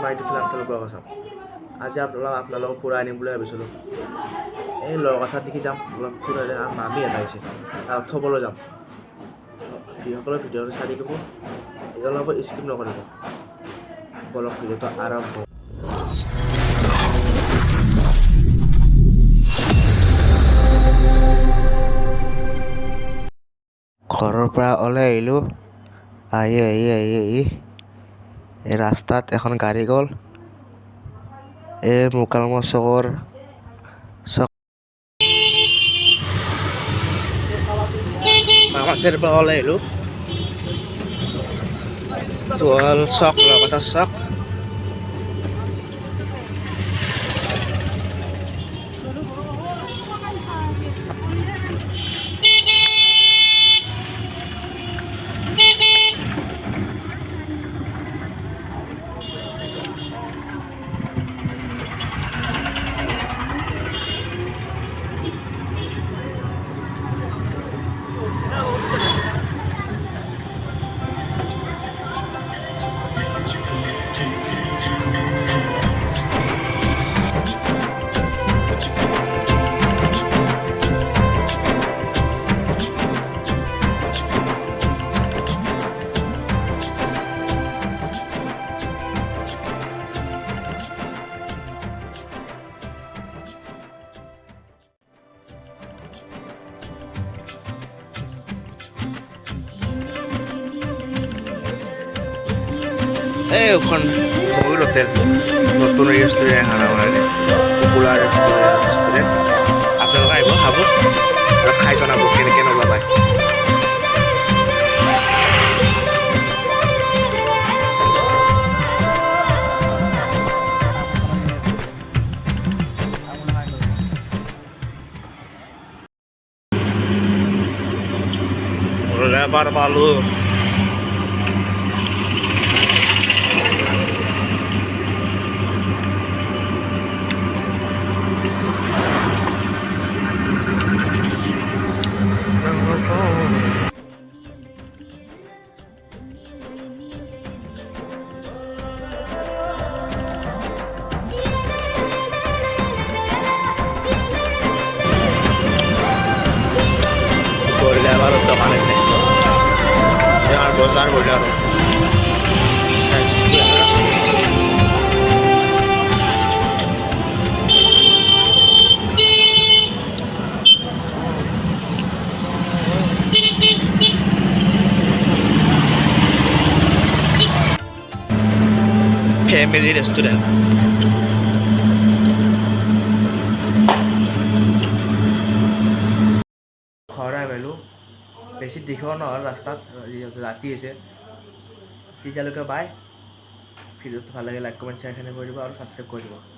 আমাৰ ইউটিউব চেনেলটোৰ পৰা চাম। আজি আপোনালোকক ফুৰাই আনিম বুলি ভাবিছিলোঁ। এই লৰকাথাত দেখি যাম, অলপ ফুৰাই মামী এটা আহিছে, তাক থ'বলৈ যাম। যিসকলে ভিডিঅ'টো চাই থাকিব, অলপ স্কিপ নকৰিব। বলক ভিডিঅ'টো আৰম্ভ। ঘৰৰ পৰা ওলাই আহিলোঁ। আহি এই ৰাস্তাত এখন গাড়ী গ'ল। এই মুকালমুৱা চকৰ মামাচেৰ পৰা ওলাই আহিলোঁ। তো হ'ল চক, লৰকাথা চক। এইখন ময়ূৰ হোটেল, নতুন ৰেষ্টুৰেণ্ট খানা বনালে, পপুলাৰ ৰেষ্টুৰেণ্ট। আপোনালোকে আহিব, খাব আৰু খাই জনাব কেনেকুৱা পায়। লেবাৰ পালোঁ। লেবাৰৰ দোকান এখানে আৰ বজাৰ বলে আৰো ফ্যামিলি ৰেস্টুৰেন্ট। ঘৰ আহিলোঁ, বেছি দেখিব নহ'ল ৰাস্তাত, ৰাতি হৈছে। তেতিয়ালৈকে বাই। ভিডিঅ'টো ভাল লাগে লাইক কমেণ্ট শ্বেয়াৰখিনি কৰি দিব আৰু ছাবস্ক্ৰাইব কৰি দিব।